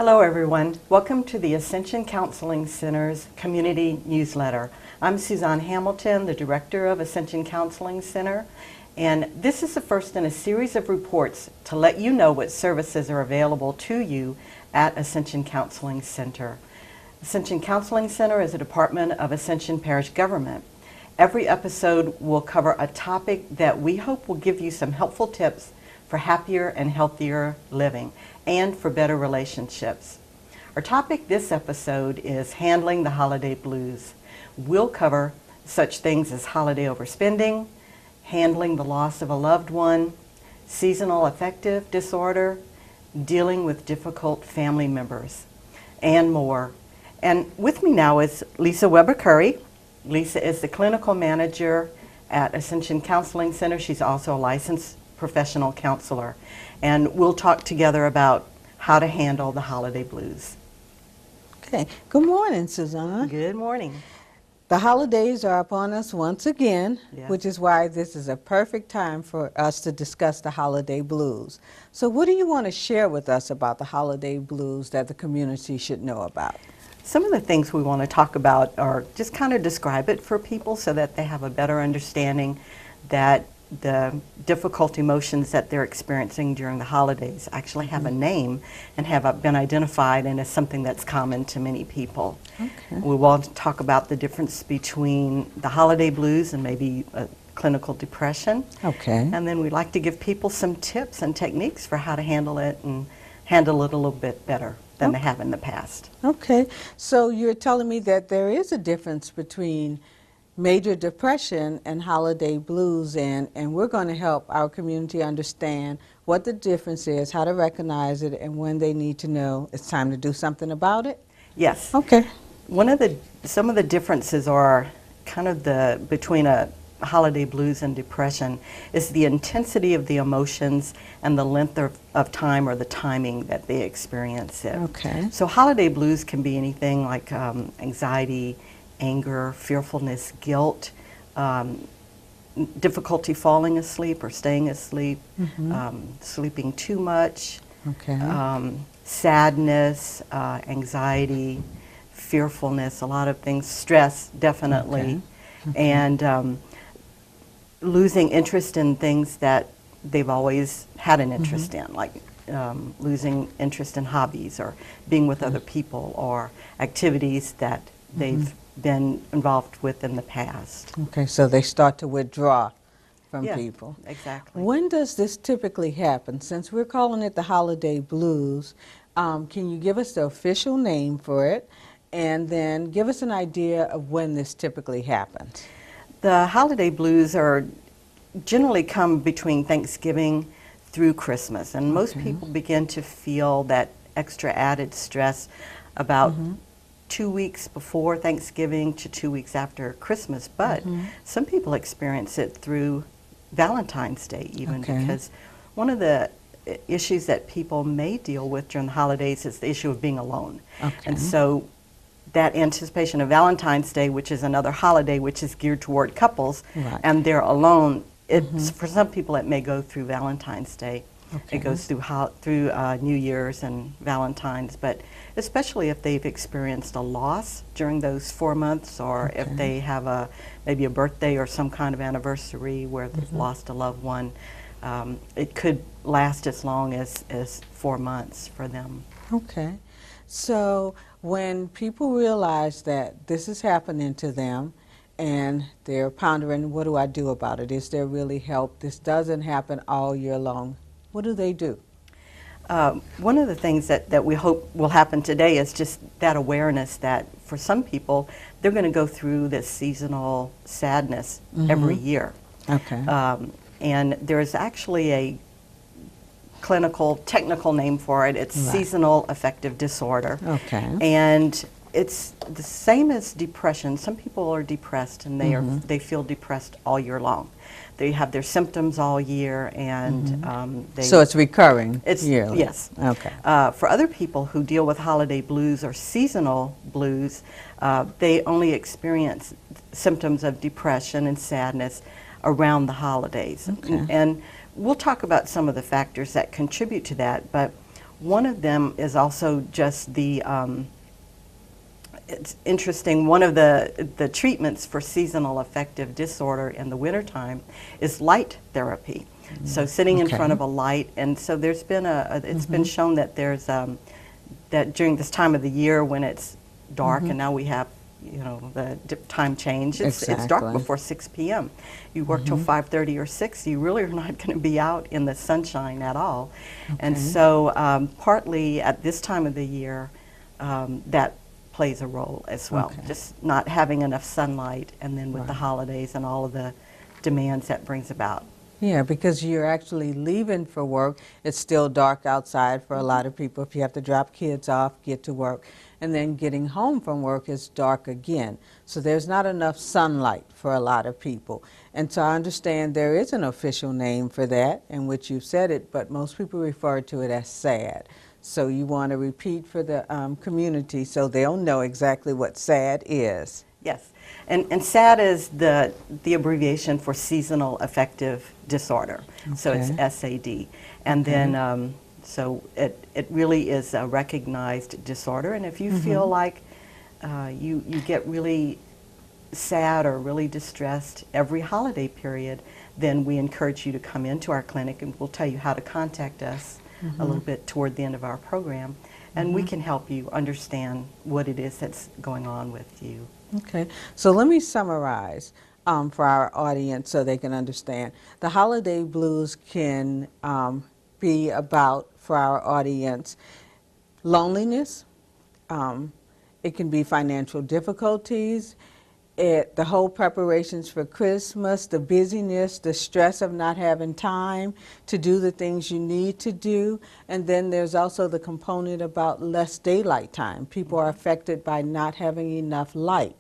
Hello everyone. Welcome to the Ascension Counseling Center's community newsletter. I'm Suzanne Hamilton, the director of Ascension Counseling Center, and this is the first in a series of reports to let you know what services are available to you at Ascension Counseling Center. Ascension Counseling Center is a department of Ascension Parish government. Every episode will cover a topic that we hope will give you some helpful tips for happier and healthier living and for better relationships. Our topic this episode is handling the holiday blues. We'll cover such things as holiday overspending, handling the loss of a loved one, seasonal affective disorder, dealing with difficult family members, and more. And with me now is Lisa Weber-Curry. Lisa is the clinical manager at Ascension Counseling Center. She's also a licensed professional counselor. And we'll talk together about how to handle the holiday blues. Okay. Good morning, Suzanne. Good morning. The holidays are upon us once again, Yes. which is why this is a perfect time for us to discuss the holiday blues. So what do you want to share with us about the holiday blues that the community should know about? Some of the things we want to talk about are just kind of describe it for people so that they have a better understanding that the difficult emotions that they're experiencing during the holidays actually have a name and have been identified and is something that's common to many people. Okay. We want to talk about the difference between the holiday blues and maybe clinical depression. Okay. And then we'd like to give people some tips and techniques for how to handle it and handle it a little bit better than they have in the past. Okay. So you're telling me that there is a difference between major depression and holiday blues, and we're going to help our community understand what the difference is, how to recognize it, and when they need to know it's time to do something about it? Yes. Okay. Some of the differences are kind of between a holiday blues and depression is the intensity of the emotions and the length of time or the timing that they experience it. Okay. So holiday blues can be anything like anxiety, anger, fearfulness, guilt, difficulty falling asleep or staying asleep, sleeping too much, Okay. sadness, anxiety, fearfulness, a lot of things, stress definitely, and losing interest in things that they've always had an interest in, like losing interest in hobbies or being with other people or activities that they've been involved with in the past. Okay, so they start to withdraw from Yeah, people. exactly. When does this typically happen? Since we're calling it the holiday blues, can you give us the official name for it and then give us an idea of when this typically happens? The holiday blues are generally come between Thanksgiving through Christmas, and most people begin to feel that extra added stress about 2 weeks before Thanksgiving to 2 weeks after Christmas, but some people experience it through Valentine's Day even, because one of the issues that people may deal with during the holidays is the issue of being alone. And so that anticipation of Valentine's Day, which is another holiday which is geared toward couples, and they're alone, for some people it may go through Valentine's Day. It goes through New Year's and Valentine's, but especially if they've experienced a loss during those 4 months, or if they have maybe a birthday or some kind of anniversary where they've lost a loved one, it could last as long as 4 months for them. Okay. So when people realize that this is happening to them and they're pondering, what do I do about it? Is there really help? This doesn't happen all year long. What do they do? One of the things that we hope will happen today is just that awareness that for some people, they're going to go through this seasonal sadness every year. Okay. And there's actually a technical name for it. It's seasonal affective disorder. Okay. And it's the same as depression. Some people are depressed and they feel depressed all year long. They have their symptoms all year, and so it's recurring. It's yearly. Yes. Okay. For other people who deal with holiday blues or seasonal blues, they only experience symptoms of depression and sadness around the holidays. Okay. And we'll talk about some of the factors that contribute to that, but one of them is also just the, it's interesting, one of the treatments for seasonal affective disorder in the wintertime is light therapy. So sitting in front of a light, and so there's been it's been shown that there's, that during this time of the year when it's dark, and now we have, you know, the time change, it's dark before 6 p.m. You work till 5:30 or 6, you really are not going to be out in the sunshine at all. And so partly at this time of the year, that plays a role as well. Just not having enough sunlight, and then with the holidays and all of the demands that brings about. Yeah, because you're actually leaving for work. It's still dark outside for a lot of people if you have to drop kids off, get to work. And then getting home from work is dark again. So there's not enough sunlight for a lot of people. And so I understand there is an official name for that, in which you've said it, but most people refer to it as SAD. So you want to repeat for the community so they'll know exactly what SAD is. Yes, and SAD is the abbreviation for seasonal affective disorder. So it's SAD. And then, so it really is a recognized disorder. And if you feel like you get really sad or really distressed every holiday period, then we encourage you to come into our clinic, and we'll tell you how to contact us a little bit toward the end of our program. And we can help you understand what it is that's going on with you. Okay, so let me summarize for our audience so they can understand. The holiday blues can be about, for our audience, loneliness. It can be financial difficulties, the whole preparations for Christmas, the busyness, the stress of not having time to do the things you need to do. And then there's also the component about less daylight time. People are affected by not having enough light.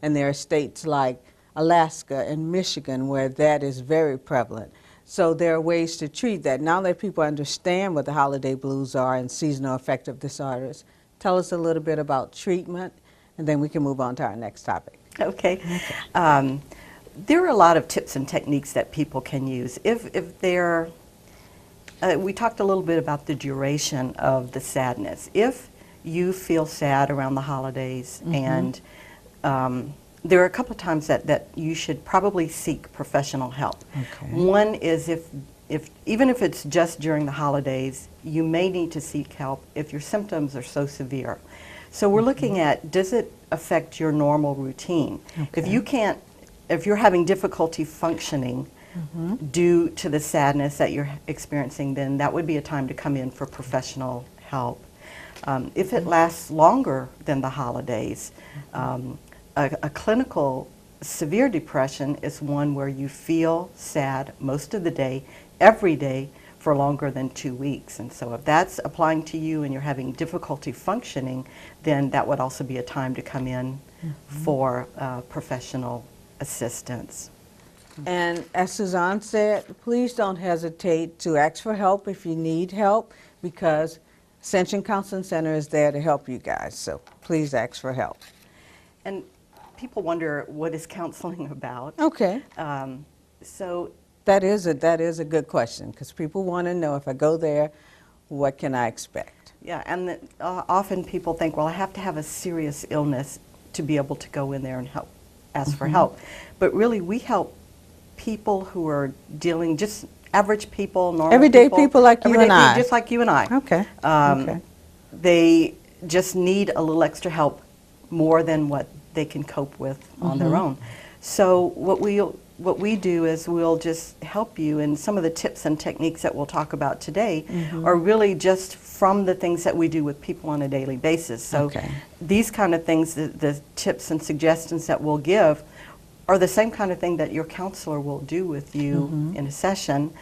And there are states like Alaska and Michigan where that is very prevalent. So there are ways to treat that. Now that people understand what the holiday blues are and seasonal affective disorders, tell us a little bit about treatment, and then we can move on to our next topic. Okay. There are a lot of tips and techniques that people can use. If they're, we talked a little bit about the duration of the sadness. If you feel sad around the holidays, and there are a couple of times that you should probably seek professional help. One is even if it's just during the holidays, you may need to seek help if your symptoms are so severe. So we're looking at, does it affect your normal routine? If you're having difficulty functioning due to the sadness that you're experiencing, then that would be a time to come in for professional help. If it lasts longer than the holidays, a clinical severe depression is one where you feel sad most of the day, every day, for longer than 2 weeks. And so if that's applying to you and you're having difficulty functioning, then that would also be a time to come in for professional assistance. And as Suzanne said, please don't hesitate to ask for help if you need help, because Ascension Counseling Center is there to help you guys. So please ask for help. And people wonder, what is counseling about? Okay. So that is a good question, because people want to know, if I go there, what can I expect? Yeah, and often people think, well, I have to have a serious illness to be able to go in there and ask for help. But really, we help people who are dealing, just average people, normal everyday people like you and I. Just like you and I. Okay. They just need a little extra help, more than what they can cope with on their own. So what we do is we'll just help you, and some of the tips and techniques that we'll talk about today are really just from the things that we do with people on a daily basis. So these kind of things, the tips and suggestions that we'll give, are the same kind of thing that your counselor will do with you in a session,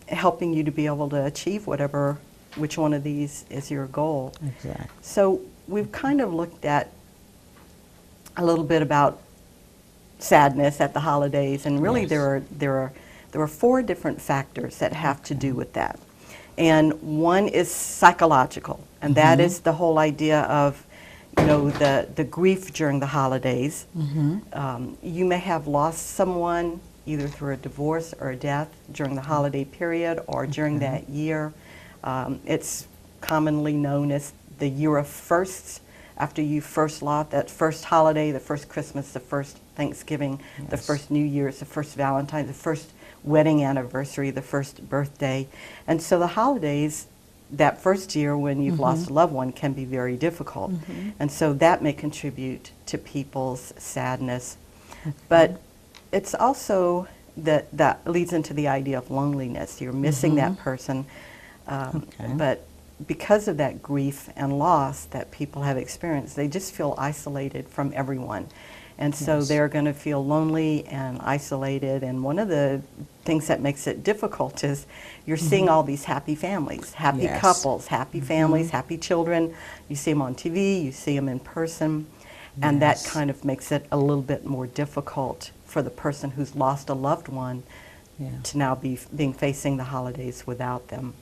helping you to be able to achieve which one of these is your goal. Exactly. So we've kind of looked at a little bit about sadness at the holidays, and really there are 4 different factors that have to do with that. And one is psychological, and that is the whole idea of, you know, the grief during the holidays. You may have lost someone either through a divorce or a death during the holiday period or during that year. It's commonly known as the year of firsts. After you first lost that first holiday, the first Christmas, the first Thanksgiving, the first New Year's, the first Valentine's, the first wedding anniversary, the first birthday. And so the holidays, that first year when you've lost a loved one, can be very difficult. And so that may contribute to people's sadness. But it's also that leads into the idea of loneliness. You're missing that person. But because of that grief and loss that people have experienced, they just feel isolated from everyone. And so they're going to feel lonely and isolated. And one of the things that makes it difficult is you're seeing all these happy families, happy couples, happy families, happy children. You see them on TV, you see them in person. And that kind of makes it a little bit more difficult for the person who's lost a loved one to now be facing the holidays without them.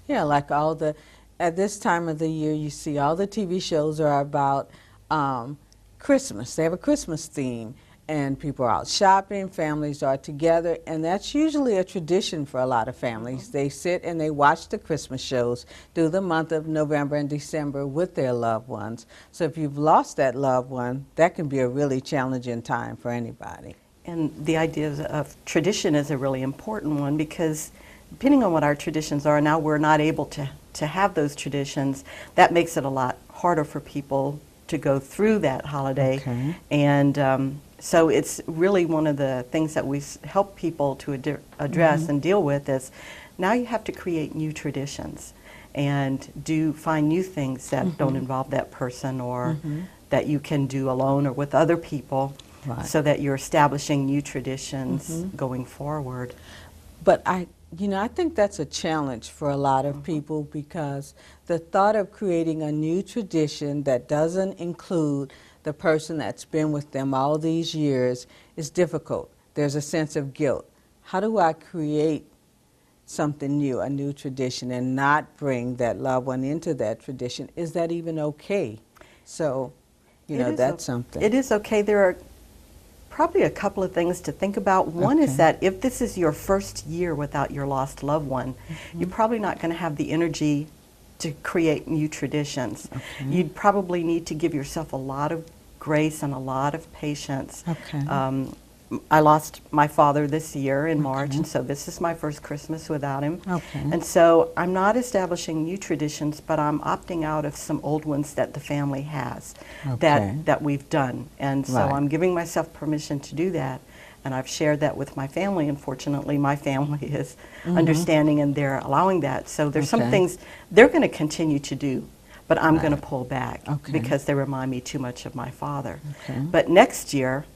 Yeah, like at this time of the year, you see all the TV shows are about Christmas. They have a Christmas theme, and people are out shopping, families are together, and that's usually a tradition for a lot of families. They sit and they watch the Christmas shows through the month of November and December with their loved ones. So if you've lost that loved one, that can be a really challenging time for anybody. And the idea of tradition is a really important one, because depending on what our traditions are, now we're not able to have those traditions. That makes it a lot harder for people to go through that holiday. And so it's really one of the things that we help people to address and deal with is now you have to create new traditions and find new things that don't involve that person, or that you can do alone or with other people, so that you're establishing new traditions going forward. But I think that's a challenge for a lot of people, because the thought of creating a new tradition that doesn't include the person that's been with them all these years is difficult. There's a sense of guilt. How do I create something new, a new tradition, and not bring that loved one into that tradition? Is that even okay? So, that's something. It is okay. There are probably a couple of things to think about. One is that if this is your first year without your lost loved one, you're probably not going to have the energy to create new traditions. You'd probably need to give yourself a lot of grace and a lot of patience. I lost my father this year in March, and so this is my first Christmas without him. And so I'm not establishing new traditions, but I'm opting out of some old ones that the family has that we've done. And so I'm giving myself permission to do that. And I've shared that with my family, and fortunately my family is understanding, and they're allowing that. So there's some things they're going to continue to do, but I'm going to pull back because they remind me too much of my father. But next year,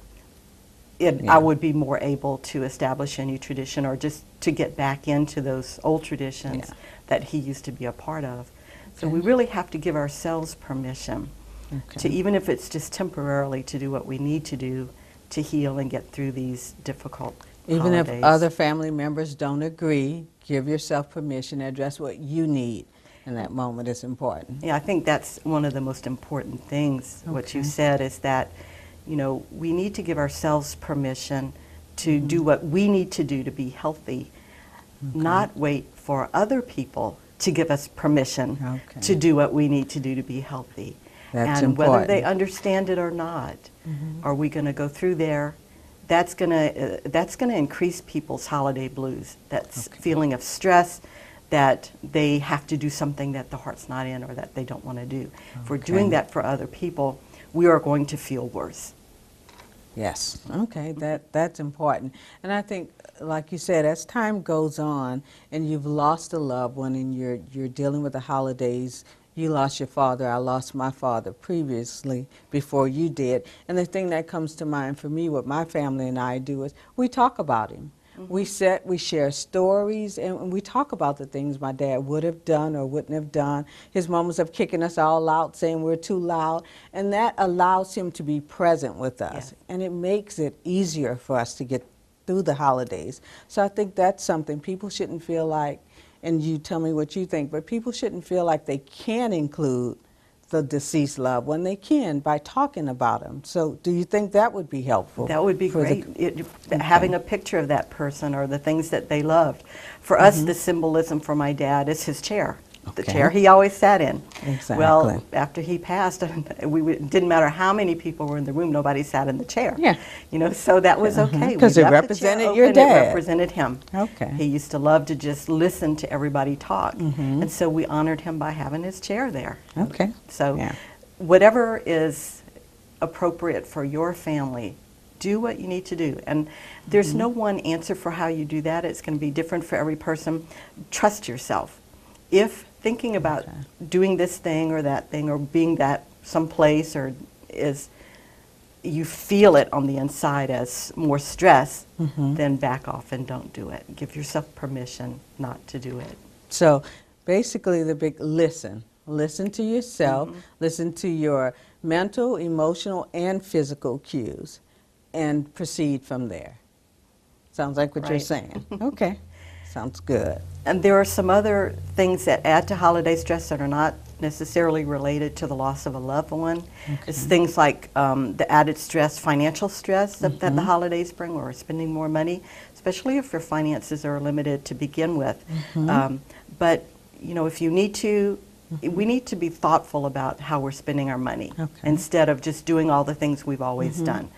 I would be more able to establish a new tradition, or just to get back into those old traditions that he used to be a part of. So we really have to give ourselves permission to, even if it's just temporarily, to do what we need to do to heal and get through these difficult Even holidays. if other family members don't agree, give yourself permission to address what you need in that moment is important. Yeah, I think that's one of the most important things, what you said, is that we need to give ourselves permission to do what we need to do to be healthy, not wait for other people to give us permission to do what we need to do to be healthy. That's and important. whether they understand it or not, are we going to go through there? That's going to increase people's holiday blues. That feeling of stress, that they have to do something that the heart's not in, or that they don't want to do. If we're doing that for other people, we are going to feel worse. Yes. Okay, that's important. And I think, like you said, as time goes on and you've lost a loved one and you're dealing with the holidays, you lost your father, I lost my father previously before you did. And the thing that comes to mind for me, what my family and I do, is we talk about him. We share stories, and we talk about the things my dad would have done or wouldn't have done, his moments of kicking us all out, saying we're too loud, and that allows him to be present with us. And it makes it easier for us to get through the holidays. So I think that's something people shouldn't feel like, and you tell me what you think, but people shouldn't feel like they can include the deceased loved one. They can by talking about them. So do you think that would be helpful? That would be great. Having a picture of that person or the things that they loved. For us, the symbolism for my dad is his chair. the Okay. chair he always sat in. Exactly. Well, after he passed, it didn't matter how many people were in the room, nobody sat in the chair. Yeah. You know, so that was okay. 'Cause We it left the chair represented your open, dad. It represented him. Okay. He used to love to just listen to everybody talk. Mm-hmm. And so we honored him by having his chair there. Okay. So Yeah. whatever is appropriate for your family, do what you need to do. And there's no one answer for how you do that. It's going to be different for every person. Trust yourself. If thinking about doing this thing or that thing or being that someplace or is you feel it on the inside as more stress, then back off and don't do it. Give yourself permission not to do it. So basically the big listen. Listen to yourself, listen to your mental, emotional, and physical cues, and proceed from there. Sounds like what you're Right. saying. Okay. Sounds good. And there are some other things that add to holiday stress that are not necessarily related to the loss of a loved one. It's things like the added stress, financial stress that the holidays bring, or spending more money, especially if your finances are limited to begin with. But, you know, if you need to, we need to be thoughtful about how we're spending our money instead of just doing all the things we've always done.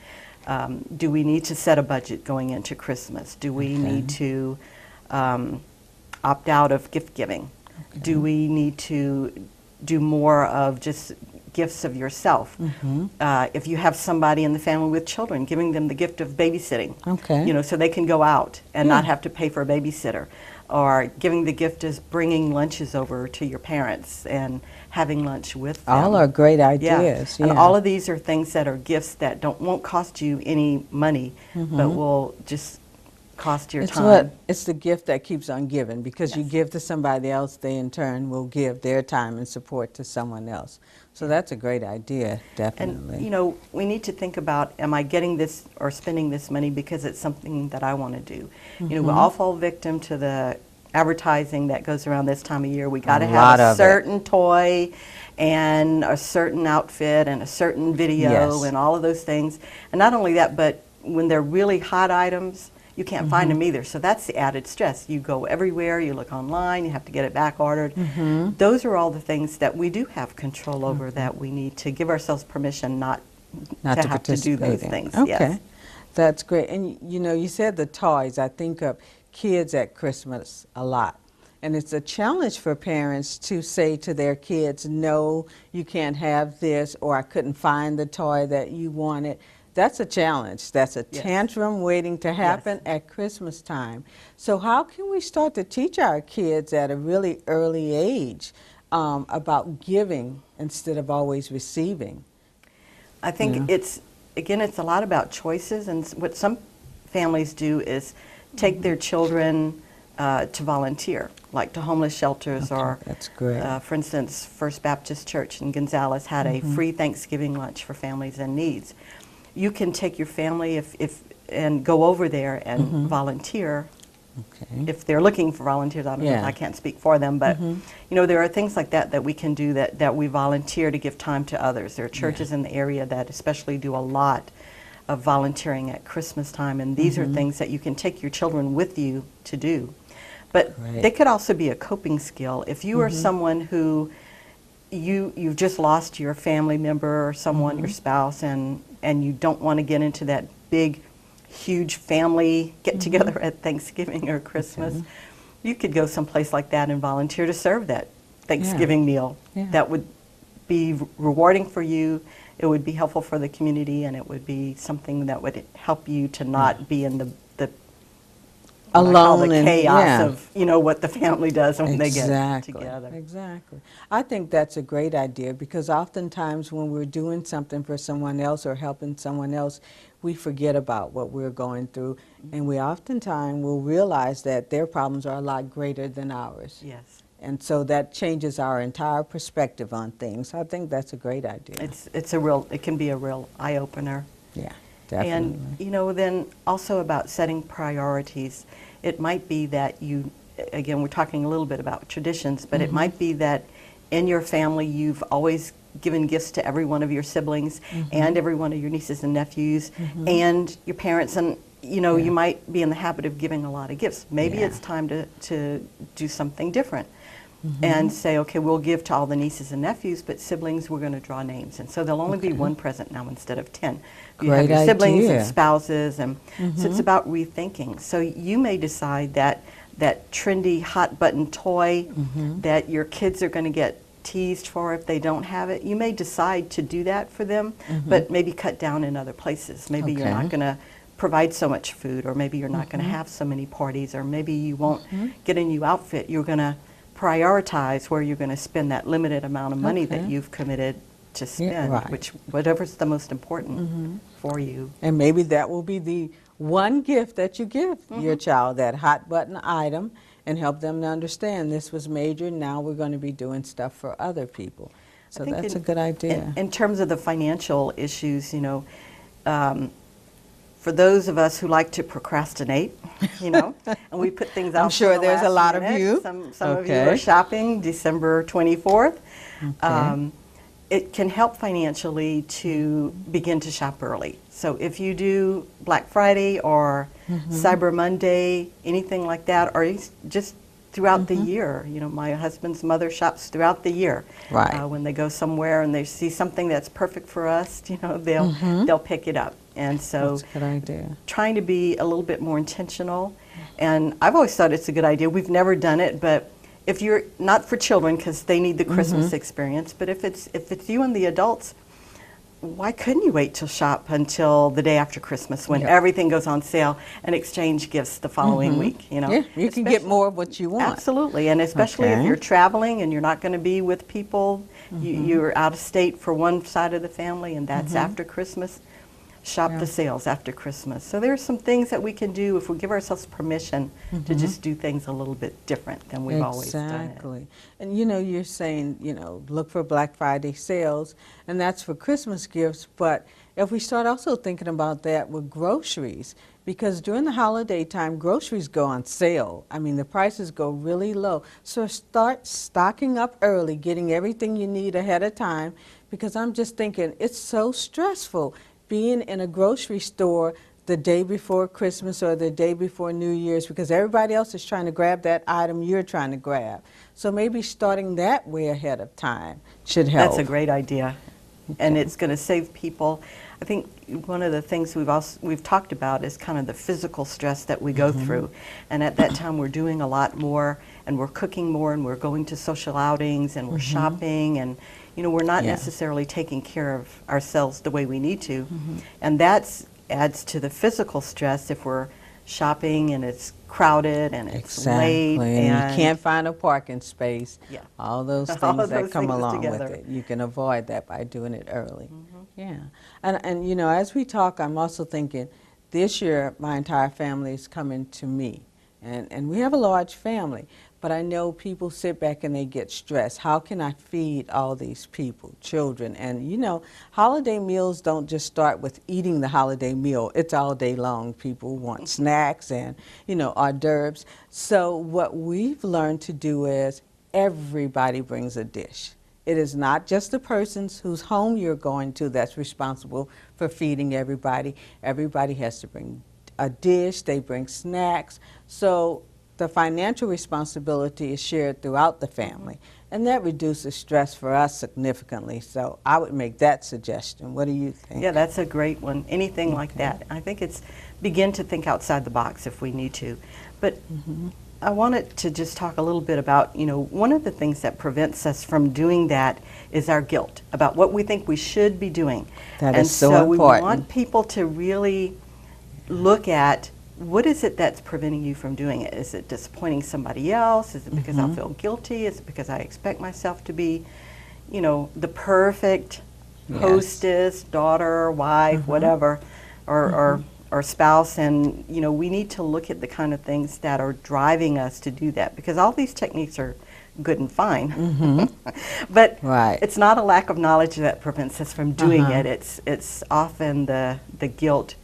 Do we need to set a budget going into Christmas? Do we need to opt out of gift giving? Do we need to do more of just gifts of yourself? If you have somebody in the family with children, giving them the gift of babysitting, you know, so they can go out and not have to pay for a babysitter. Or giving the gift is bringing lunches over to your parents and having lunch with them. All are great ideas. And all of these are things that are gifts that won't cost you any money, but will just cost your time. It's the gift that keeps on giving, because you give to somebody else, they in turn will give their time and support to someone else. So that's a great idea, definitely. And, you know, we need to think about, am I getting this or spending this money because it's something that I want to do? You know, we all fall victim to the advertising that goes around this time of year. We got to have a certain toy and a certain outfit and a certain video and all of those things. And not only that, but when they're really hot items, you can't find them either. So that's the added stress. You go everywhere, you look online, you have to get it back ordered. Those are all the things that we do have control over that we need to give ourselves permission not to have to do those things. Okay, that's great. And you know, you said the toys. I think of kids at Christmas a lot. And it's a challenge for parents to say to their kids, no, you can't have this, or I couldn't find the toy that you wanted. That's a challenge. That's a tantrum waiting to happen at Christmas time. So how can we start to teach our kids at a really early age about giving instead of always receiving? I think it's a lot about choices. And what some families do is take their children to volunteer, like to homeless shelters or, that's great. For instance, First Baptist Church in Gonzales had a free Thanksgiving lunch for families in needs. You can take your family and go over there and volunteer. If they're looking for volunteers, I don't know, I can't speak for them, but you know, there are things like that we can do that we volunteer to give time to others. There are churches in the area that especially do a lot of volunteering at Christmas time, and these are things that you can take your children with you to do. But they could also be a coping skill. If you are someone who you've just lost your family member or someone, your spouse, and you don't want to get into that big, huge family get-together at Thanksgiving or Christmas, you could go someplace like that and volunteer to serve that Thanksgiving meal. That would be rewarding for you, it would be helpful for the community, and it would be something that would help you to not be in the alone the and chaos of, you know, what the family does when they get together. Exactly. I think that's a great idea, because oftentimes when we're doing something for someone else or helping someone else, we forget about what we're going through, and we oftentimes will realize that their problems are a lot greater than ours. Yes. And so that changes our entire perspective on things. I think that's a great idea. It can be a real eye-opener. Yeah. Definitely. And, you know, then also about setting priorities. It might be that again, we're talking a little bit about traditions, but it might be that in your family you've always given gifts to every one of your siblings and every one of your nieces and nephews and your parents, and, you know, you might be in the habit of giving a lot of gifts. Maybe it's time to do something different. and say, okay, we'll give to all the nieces and nephews, but siblings, we're going to draw names. And so there'll only be one present now instead of 10. You have Great your siblings idea. and spouses, and so it's about rethinking. So you may decide that that trendy hot button toy that your kids are going to get teased for if they don't have it. You may decide to do that for them, but maybe cut down in other places. Maybe you're not going to provide so much food, or maybe you're not going to have so many parties, or maybe you won't get a new outfit. You're going to prioritize where you're going to spend that limited amount of money that you've committed to spend, which whatever's the most important for you. And maybe that will be the one gift that you give your child, that hot button item, and help them to understand this was major, now we're going to be doing stuff for other people. So that's a good idea. In terms of the financial issues, you know, for those of us who like to procrastinate, you know, and we put things out. I'm sure there's a lot of you. Some of you are shopping December 24th. It can help financially to begin to shop early. So if you do Black Friday or Cyber Monday, anything like that, or just throughout the year. You know, my husband's mother shops throughout the year. Right. When they go somewhere and they see something that's perfect for us, you know, they'll pick it up. And so that's a good idea. Trying to be a little bit more intentional. And I've always thought it's a good idea. We've never done it, but if you're not for children because they need the Christmas experience, but if it's you and the adults, why couldn't you wait till shop until the day after Christmas when everything goes on sale and exchange gifts the following week? You know, yeah, you can get more of what you want. Absolutely, and especially if you're traveling and you're not going to be with people, you're out of state for one side of the family, and that's after Christmas. Shop the sales after Christmas. So there are some things that we can do if we give ourselves permission to just do things a little bit different than we've always done it. Exactly. And you know, you're saying, you know, look for Black Friday sales, and that's for Christmas gifts, but if we start also thinking about that with groceries, because during the holiday time, groceries go on sale. I mean, the prices go really low. So start stocking up early, getting everything you need ahead of time, because I'm just thinking it's so stressful being in a grocery store the day before Christmas or the day before New Year's, because everybody else is trying to grab that item you're trying to grab. So maybe starting that way ahead of time should help. That's a great idea. And it's going to save people. I think one of the things we've talked about is kind of the physical stress that we go through. And at that time we're doing a lot more, and we're cooking more, and we're going to social outings, and we're shopping, and you know, we're not necessarily taking care of ourselves the way we need to. And that adds to the physical stress if we're shopping and it's crowded and it's late. And you can't find a parking space. Yeah. All those things that come along with it. You can avoid that by doing it early. Yeah. And you know, as we talk, I'm also thinking, this year my entire family is coming to me. And we have a large family. But I know people sit back and they get stressed. How can I feed all these people, children? And you know, holiday meals don't just start with eating the holiday meal. It's all day long. People want snacks and, you know, hors d'oeuvres. So what we've learned to do is everybody brings a dish. It is not just the persons whose home you're going to that's responsible for feeding everybody. Everybody has to bring a dish. They bring snacks. So the financial responsibility is shared throughout the family, and that reduces stress for us significantly. So I would make that suggestion. What do you think? Yeah, that's a great one. Anything like that. I think it's begin to think outside the box if we need to. But I wanted to just talk a little bit about, you know, one of the things that prevents us from doing that is our guilt about what we think we should be doing. That is so important. And so we want people to really look at, what is it that's preventing you from doing it? Is it disappointing somebody else? Is it because I feel guilty? Is it because I expect myself to be, you know, the perfect hostess, daughter, wife, whatever, or spouse? And, you know, we need to look at the kind of things that are driving us to do that, because all these techniques are good and fine. But it's not a lack of knowledge that prevents us from doing it. It's often the guilt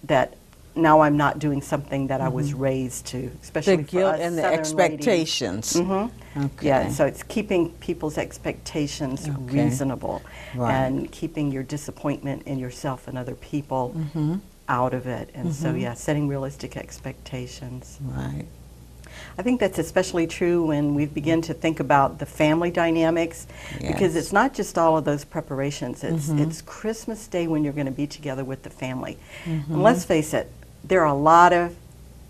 that now I'm not doing something that I was raised to, especially the guilt and the expectations. Yeah, so it's keeping people's expectations reasonable and keeping your disappointment in yourself and other people out of it. And so, yeah, setting realistic expectations. Right. I think that's especially true when we begin to think about the family dynamics, because it's not just all of those preparations. It's Christmas Day when you're going to be together with the family. And let's face it, there are a lot of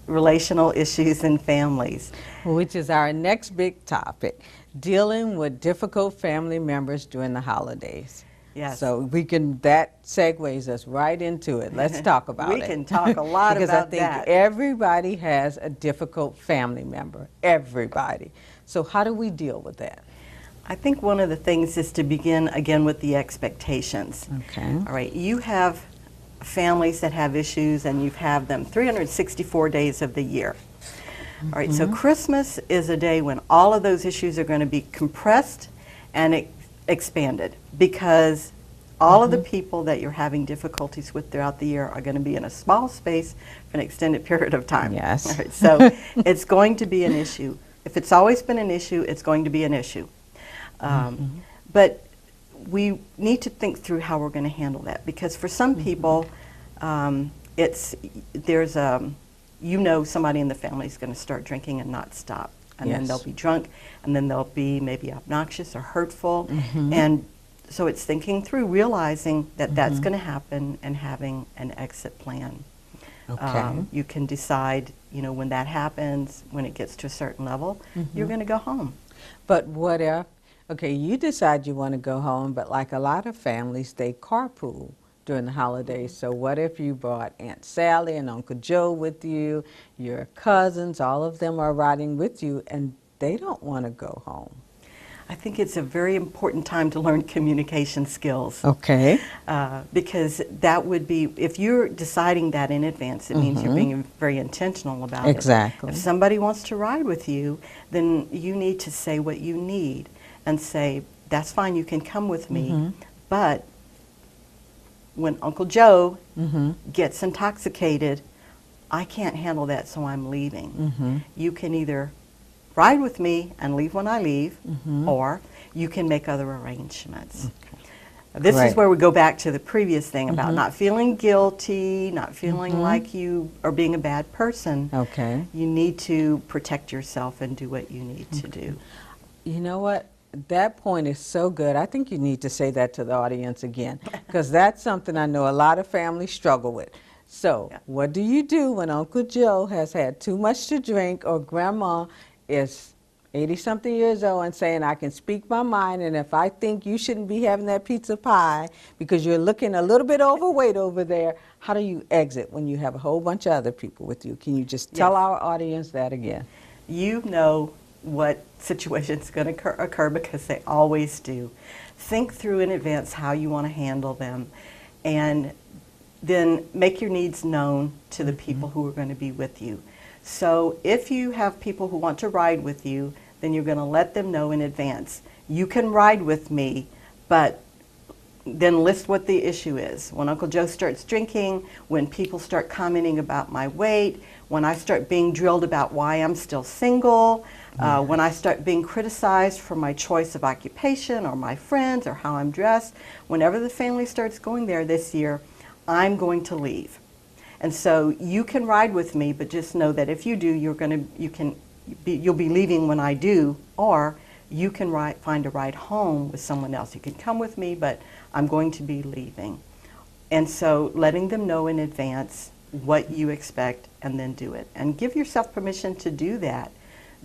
relational issues in families. Which is our next big topic, dealing with difficult family members during the holidays. Yes. So that segues us right into it. Let's talk about it. We can talk a lot because about I think that. everybody has a difficult family member, everybody. So how do we deal with that? I think one of the things is to begin again with the expectations. Okay. All right, you have families that have issues and you have them 364 days of the year. All right, so Christmas is a day when all of those issues are going to be compressed and expanded, because all of the people that you're having difficulties with throughout the year are going to be in a small space for an extended period of time. Yes. All right, so it's going to be an issue. If it's always been an issue, it's going to be an issue. But we need to think through how we're going to handle that, because for some people, somebody in the family is going to start drinking and not stop. And then they'll be drunk, and then they'll be maybe obnoxious or hurtful. And so it's thinking through, realizing that that's going to happen, and having an exit plan. Okay. You can decide, when that happens, when it gets to a certain level, you're going to go home. But what if, you decide you want to go home, but like a lot of families, they carpool during the holidays. So what if you brought Aunt Sally and Uncle Joe with you, your cousins, all of them are riding with you, and they don't want to go home? I think it's a very important time to learn communication skills. Okay. Because that would be, if you're deciding that in advance, it means you're being very intentional about it. Exactly. If somebody wants to ride with you, then you need to say what you need and say, that's fine, you can come with me, but when Uncle Joe gets intoxicated, I can't handle that, so I'm leaving. You can either ride with me and leave when I leave, or you can make other arrangements. This is where we go back to the previous thing about not feeling guilty, not feeling like you are being a bad person. Okay. You need to protect yourself and do what you need to do. You know what? That point is so good. I think you need to say that to the audience again, because that's something I know a lot of families struggle with. So what do you do when Uncle Joe has had too much to drink, or Grandma is 80-something years old and saying, I can speak my mind, and if I think you shouldn't be having that pizza pie because you're looking a little bit overweight over there, how do you exit when you have a whole bunch of other people with you? Can you just tell our audience that again? You know what situation's going to occur, because they always do. Think through in advance how you want to handle them, and then make your needs known to the people who are going to be with you. So if you have people who want to ride with you, then you're going to let them know in advance. You can ride with me, but then list what the issue is. When Uncle Joe starts drinking, when people start commenting about my weight, when I start being drilled about why I'm still single, when I start being criticized for my choice of occupation or my friends or how I'm dressed, whenever the family starts going there this year, I'm going to leave. And so you can ride with me, but just know that if you do, you'll be leaving when I do, or you can find a ride home with someone else. You can come with me, but I'm going to be leaving. And so letting them know in advance what you expect, and then do it. And give yourself permission to do that.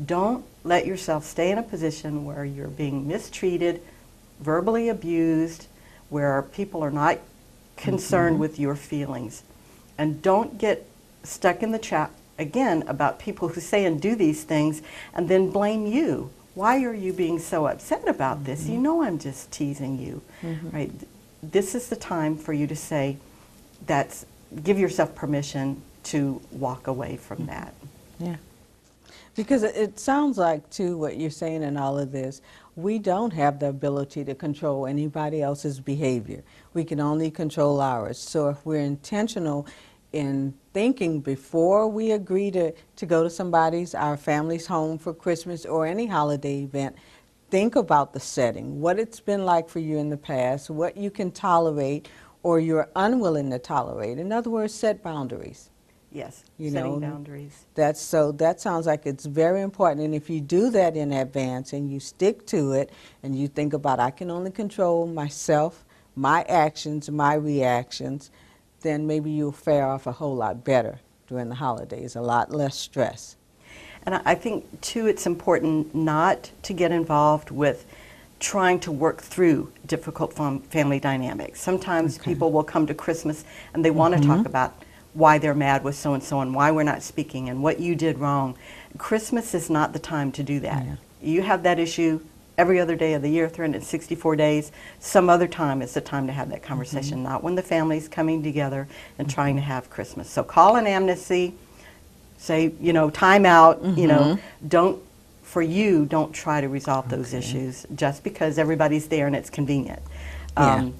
Don't let yourself stay in a position where you're being mistreated, verbally abused, where people are not concerned with your feelings. And don't get stuck in the trap, again, about people who say and do these things and then blame you. Why are you being so upset about this? You know I'm just teasing you, right? This is the time for you to say, give yourself permission to walk away from that. Yeah. Because it sounds like, too, what you're saying in all of this, we don't have the ability to control anybody else's behavior. We can only control ours. So if we're intentional in thinking before we agree to go to our family's home for Christmas or any holiday event, think about the setting, what it's been like for you in the past, what you can tolerate or you're unwilling to tolerate. In other words, set boundaries. Yes, You setting know, boundaries. that sounds like it's very important. And if you do that in advance and you stick to it and you think about, I can only control myself, my actions, my reactions, then maybe you'll fare off a whole lot better during the holidays, a lot less stress. And I think, too, it's important not to get involved with trying to work through difficult family dynamics. Sometimes people will come to Christmas and they want to talk about why they're mad with so-and-so and why we're not speaking and what you did wrong. Christmas is not the time to do that. Yeah. You have that issue every other day of the year, 364 days. Some other time is the time to have that conversation, not when the family's coming together and trying to have Christmas. So call an amnesty, say, you know, time out, you know, don't try to resolve those issues just because everybody's there and it's convenient.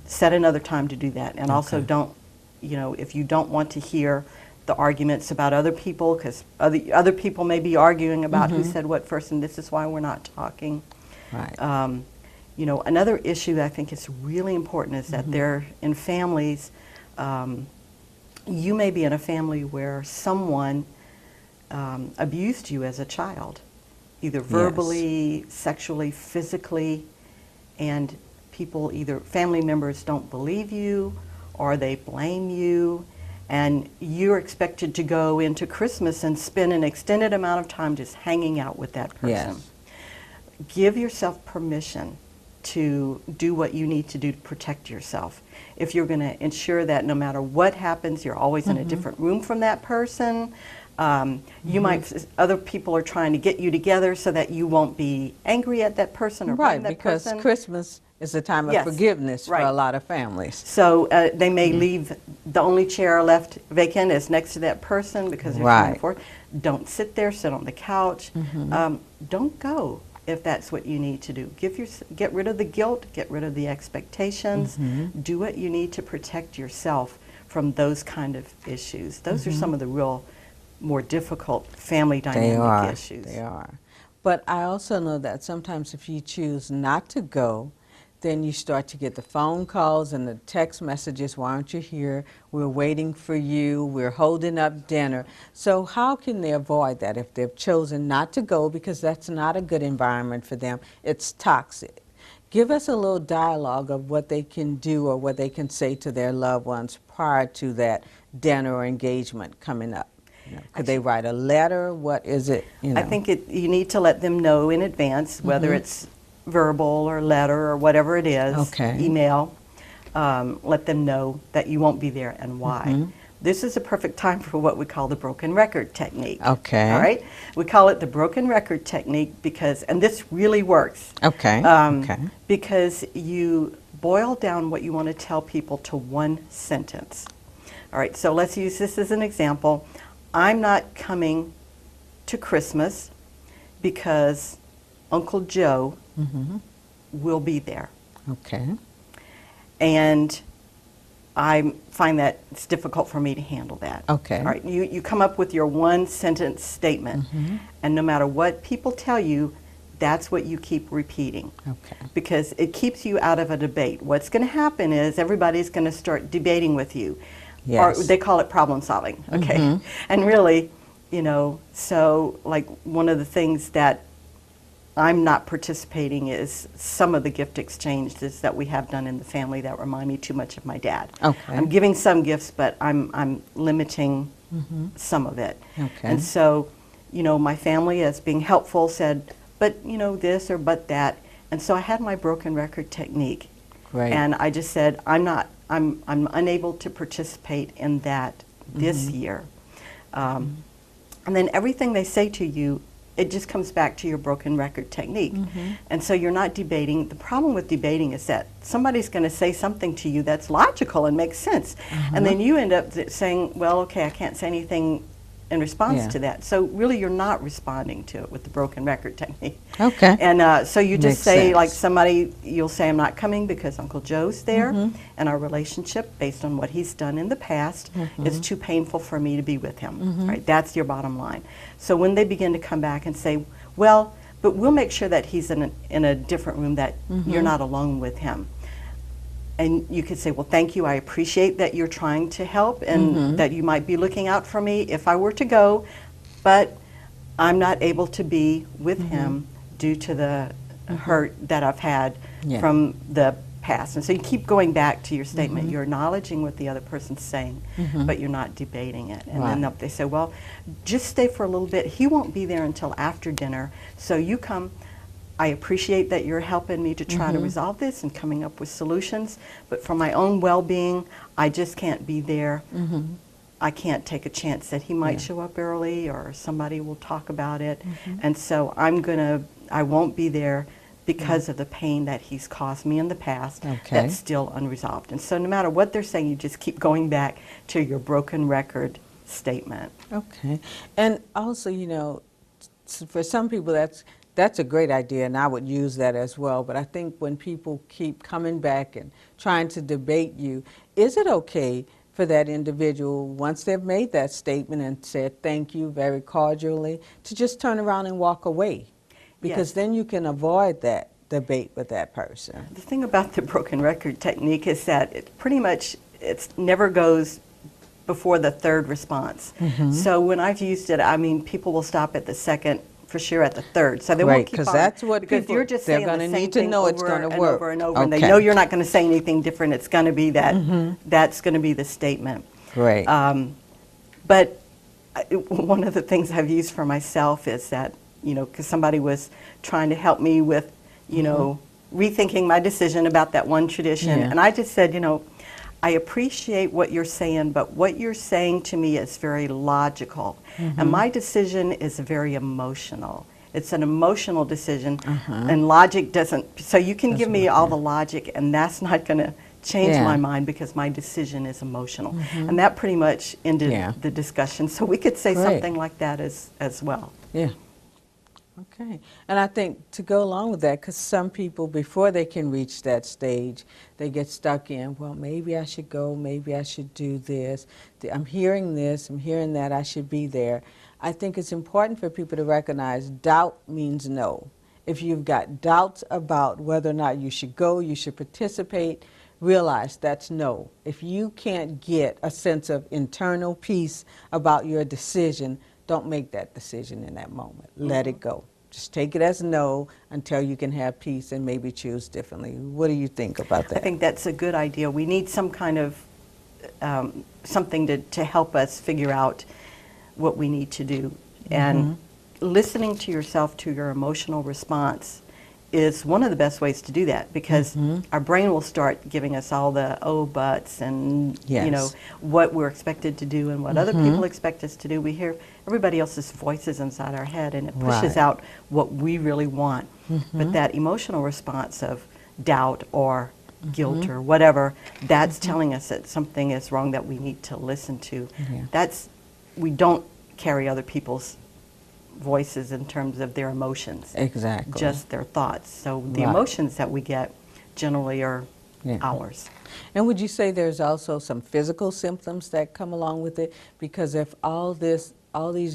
Set another time to do that. And also don't, you know, if you don't want to hear the arguments about other people, because other people may be arguing about who said what first, and this is why we're not talking. Right. You know, another issue that I think is really important is that they're in families, you may be in a family where someone abused you as a child, either verbally, sexually, physically, and people, either family members don't believe you or they blame you, and you're expected to go into Christmas and spend an extended amount of time just hanging out with that person. Yes. Give yourself permission to do what you need to do to protect yourself. If you're going to ensure that no matter what happens, you're always in a different room from that person. You might, other people are trying to get you together so that you won't be angry at that person or blame that because person. Christmas is a time of forgiveness for a lot of families. So they may leave, the only chair left vacant is next to that person because they're trying for it. Don't sit there, sit on the couch. Don't go if that's what you need to do. Get rid of the guilt, get rid of the expectations, do what you need to protect yourself from those kind of issues. Those are some of the real more difficult family dynamic issues. They are. But I also know that sometimes if you choose not to go, then you start to get the phone calls and the text messages, why aren't you here? We're waiting for you. We're holding up dinner. So how can they avoid that if they've chosen not to go because that's not a good environment for them? It's toxic. Give us a little dialogue of what they can do or what they can say to their loved ones prior to that dinner or engagement coming up. You know, could they write a letter? What is it? You know? I think you need to let them know in advance, whether it's verbal or letter or whatever it is, email, let them know that you won't be there and why. This is a perfect time for what we call the broken record technique. All right? We call it the broken record technique because, and this really works. Because you boil down what you want to tell people to one sentence. All right, so let's use this as an example. I'm not coming to Christmas because Uncle Joe will be there. And I find that it's difficult for me to handle that. All right, you come up with your one sentence statement, and no matter what people tell you, that's what you keep repeating. Because it keeps you out of a debate. What's going to happen is everybody's going to start debating with you. Or they call it problem solving, And really, you know, so like one of the things that I'm not participating is some of the gift exchanges that we have done in the family that remind me too much of my dad. I'm giving some gifts, but I'm limiting some of it. And so, you know, my family, as being helpful, said, but you know, this or but that. And so I had my broken record technique. And I just said, I'm unable to participate in that this year. And then everything they say to you, it just comes back to your broken record technique. And so you're not debating. The problem with debating is that somebody's going to say something to you that's logical and makes sense. And then you end up saying, well, okay, I can't say anything in response to that. So really you're not responding to it with the broken record technique. And so you just say, like somebody, you'll say, I'm not coming because Uncle Joe's there, and our relationship, based on what he's done in the past, is too painful for me to be with him. Right? That's your bottom line. So when they begin to come back and say, well, but we'll make sure that he's in a different room, that you're not alone with him. And you could say, well, thank you, I appreciate that you're trying to help and that you might be looking out for me if I were to go, but I'm not able to be with him due to the hurt that I've had from the past. And so you keep going back to your statement. You're acknowledging what the other person's saying, but you're not debating it. And then they say, well, just stay for a little bit. He won't be there until after dinner, so you come. I appreciate that you're helping me to try to resolve this and coming up with solutions, but for my own well-being, I just can't be there. I can't take a chance that he might show up early or somebody will talk about it. And so I won't be there because of the pain that he's caused me in the past that's still unresolved. And so no matter what they're saying, you just keep going back to your broken record statement. Okay. And also, you know, for some people that's a great idea, and I would use that as well. But I think when people keep coming back and trying to debate you, is it okay for that individual, once they've made that statement and said thank you very cordially, to just turn around and walk away? Because then you can avoid that debate with that person. The thing about the broken record technique is that it pretty much never goes before the third response. So when I've used it, I mean, people will stop at the second, for sure at the third. So they won't keep on. That's what because people, you're just they're saying going the to same need to thing know it's over going to and work. over and over, and they know you're not going to say anything different. It's going to be that, that's going to be the statement. Great. But one of the things I've used for myself is that, you know, because somebody was trying to help me with, you know, rethinking my decision about that one tradition. And I just said, you know, I appreciate what you're saying, but what you're saying to me is very logical. And my decision is very emotional. It's an emotional decision, and logic doesn't, so you can give me all the logic, and that's not going to change my mind because my decision is emotional. And that pretty much ended the discussion. So we could say something like that as well. Yeah. Okay. And I think to go along with that, because some people, before they can reach that stage, they get stuck in, well, maybe I should go, maybe I should do this. I'm hearing this, I'm hearing that, I should be there. I think it's important for people to recognize doubt means no. If you've got doubts about whether or not you should go, you should participate, realize that's no. If you can't get a sense of internal peace about your decision, don't make that decision in that moment. Let it go. Just take it as no until you can have peace and maybe choose differently. What do you think about that? I think that's a good idea. We need some kind of something to help us figure out what we need to do. And listening to yourself, to your emotional response, is one of the best ways to do that, because our brain will start giving us all the oh buts and you know what we're expected to do and what other people expect us to do. We hear everybody else's voices inside our head, and it pushes out what we really want. But that emotional response of doubt or guilt or whatever, that's telling us that something is wrong that we need to listen to. We don't carry other people's voices in terms of their emotions. Exactly. Just their thoughts. So the emotions that we get generally are ours. And would you say there's also some physical symptoms that come along with it? Because if all these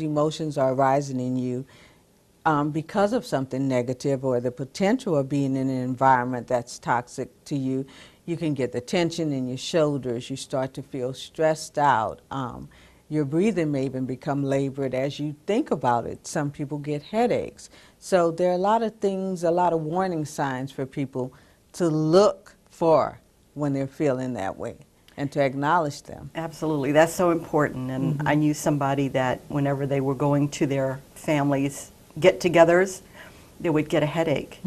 emotions are arising in you because of something negative or the potential of being in an environment that's toxic to you, you can get the tension in your shoulders, you start to feel stressed out. Your breathing may even become labored as you think about it. Some people get headaches. So there are a lot of things, a lot of warning signs for people to look for when they're feeling that way and to acknowledge them. Absolutely. That's so important. And I knew somebody that whenever they were going to their families' get-togethers, they would get a headache.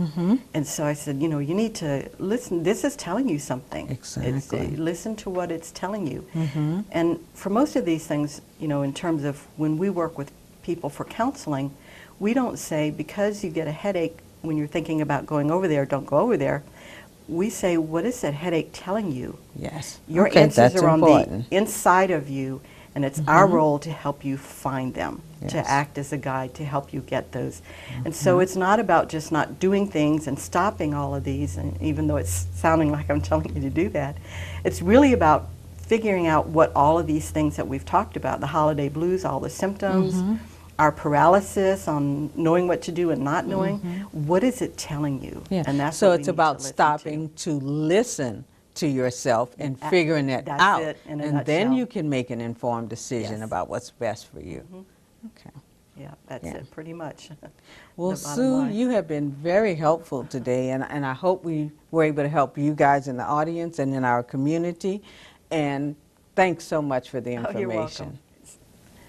And so I said, you know, you need to listen. This is telling you something. Exactly. Listen to what it's telling you. And for most of these things, you know, in terms of when we work with people for counseling, we don't say, because you get a headache when you're thinking about going over there, don't go over there. We say, what is that headache telling you? Yes. Your answers are on the inside of you, and it's our role to help you find them, to act as a guide, to help you get those. And so it's not about just not doing things and stopping all of these, and even though it's sounding like I'm telling you to do that, it's really about figuring out what all of these things that we've talked about, the holiday blues, all the symptoms, our paralysis on knowing what to do and not knowing, what is it telling you? Yeah. And that's so what it's we need about to listen stopping to listen to yourself and figuring it That's out. it in a and then nutshell. you can make an informed decision Yes. about what's best for you. Okay. Yeah, that's Yeah. it pretty much. Well, The bottom Sue, line. you have been very helpful today, and I hope we were able to help you guys in the audience and in our community. And thanks so much for the Oh, information. you're welcome.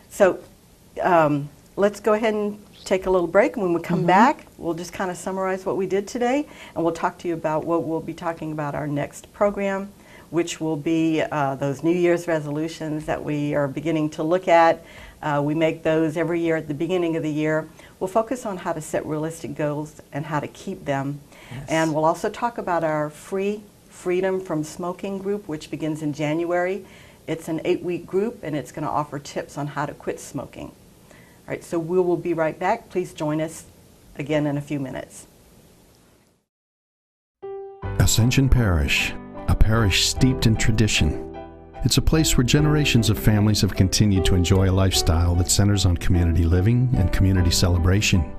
So let's go ahead and take a little break. When we come back, we'll just kind of summarize what we did today, and we'll talk to you about what we'll be talking about our next program, which will be those New Year's resolutions that we are beginning to look at. We make those every year at the beginning of the year. We'll focus on how to set realistic goals and how to keep them. Yes. And we'll also talk about our free Freedom from Smoking group, which begins in January. It's an 8-week group, and it's going to offer tips on how to quit smoking. All right, so we will be right back. Please join us again in a few minutes. Ascension Parish, a parish steeped in tradition. It's a place where generations of families have continued to enjoy a lifestyle that centers on community living and community celebration.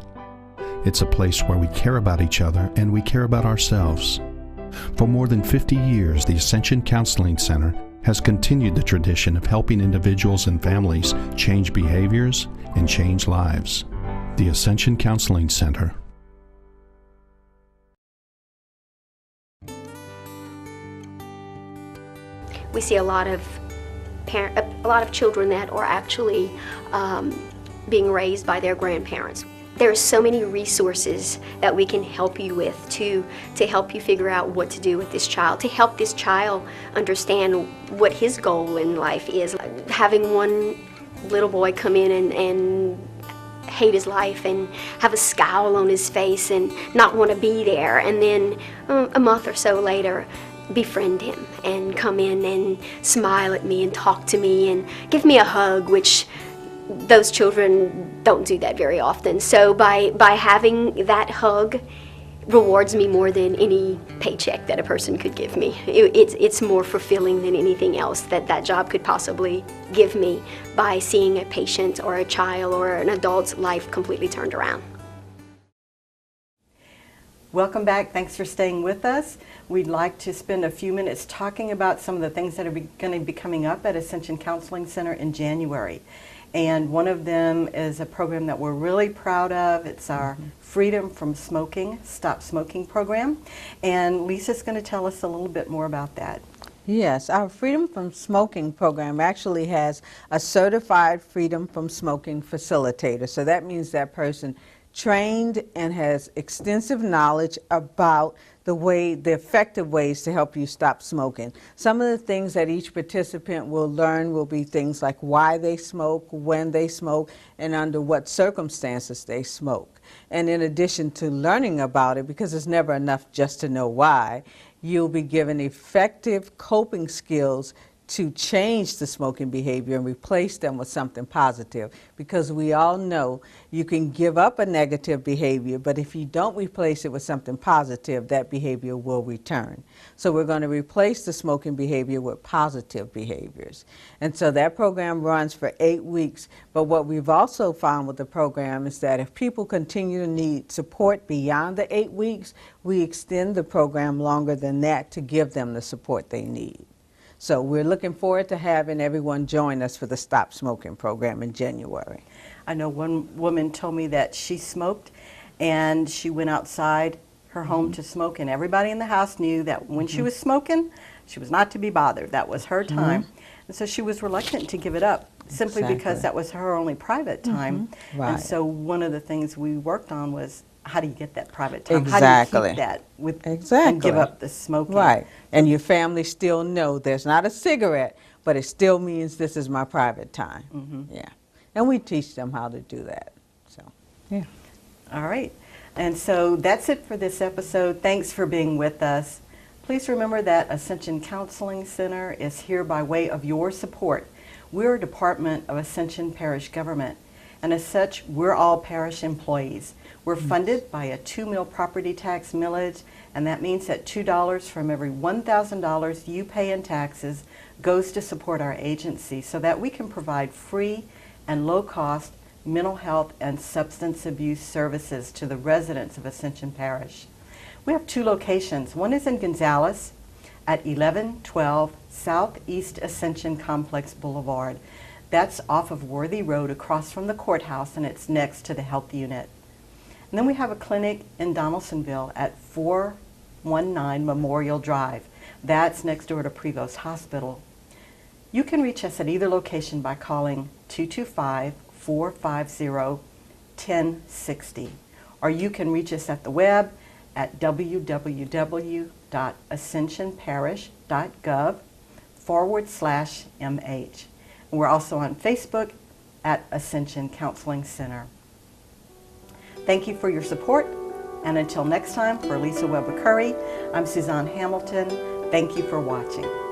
It's a place where we care about each other and we care about ourselves. For more than 50 years, the Ascension Counseling Center has continued the tradition of helping individuals and families change behaviors and change lives. The Ascension Counseling Center. We see a lot of children that are actually being raised by their grandparents. There are so many resources that we can help you with to help you figure out what to do with this child, to help this child understand what his goal in life is. Having one little boy come in and hate his life and have a scowl on his face and not want to be there, and then a month or so later befriend him and come in and smile at me and talk to me and give me a hug, which those children don't do that very often. So by having that hug rewards me more than any paycheck that a person could give me. It's more fulfilling than anything else that job could possibly give me, by seeing a patient or a child or an adult's life completely turned around. Welcome back. Thanks for staying with us. We'd like to spend a few minutes talking about some of the things that are going to be coming up at Ascension Counseling Center in January. And one of them is a program that we're really proud of. It's our Freedom from Smoking, Stop Smoking program. And Lisa's going to tell us a little bit more about that. Yes, our Freedom from Smoking program actually has a certified Freedom from Smoking facilitator. So that means that person trained and has extensive knowledge about the effective ways to help you stop smoking. Some of the things that each participant will learn will be things like why they smoke, when they smoke, and under what circumstances they smoke. And in addition to learning about it, because it's never enough just to know why, you'll be given effective coping skills to change the smoking behavior and replace them with something positive. Because we all know you can give up a negative behavior, but if you don't replace it with something positive, that behavior will return. So we're going to replace the smoking behavior with positive behaviors. And so that program runs for 8 weeks. But what we've also found with the program is that if people continue to need support beyond the 8 weeks, we extend the program longer than that to give them the support they need. So we're looking forward to having everyone join us for the Stop Smoking program in January. I know one woman told me that she smoked and she went outside her home to smoke, and everybody in the house knew that when she was smoking, she was not to be bothered. That was her time. And so she was reluctant to give it up, simply because that was her only private time. Right. And so one of the things we worked on was, how do you get that private time? Exactly. How do you keep that with Exactly. and give up the smoking? Right. And your family still know there's not a cigarette, but it still means this is my private time. Yeah. And we teach them how to do that. So, yeah. All right. And so that's it for this episode. Thanks for being with us. Please remember that Ascension Counseling Center is here by way of your support. We're a department of Ascension Parish government, and as such, we're all parish employees. We're funded by a 2-mil property tax millage, and that means that $2 from every $1,000 you pay in taxes goes to support our agency so that we can provide free and low-cost mental health and substance abuse services to the residents of Ascension Parish. We have 2 locations. One is in Gonzales, at 1112 Southeast Ascension Complex Boulevard. That's off of Worthy Road across from the courthouse, and it's next to the health unit. And then we have a clinic in Donaldsonville at 419 Memorial Drive. That's next door to Prevost Hospital. You can reach us at either location by calling 225-450-1060. Or you can reach us at the web at www.ascensionparish.gov/MH. And we're also on Facebook at Ascension Counseling Center. Thank you for your support, and until next time, for Lisa Weber Curry, I'm Suzanne Hamilton. Thank you for watching.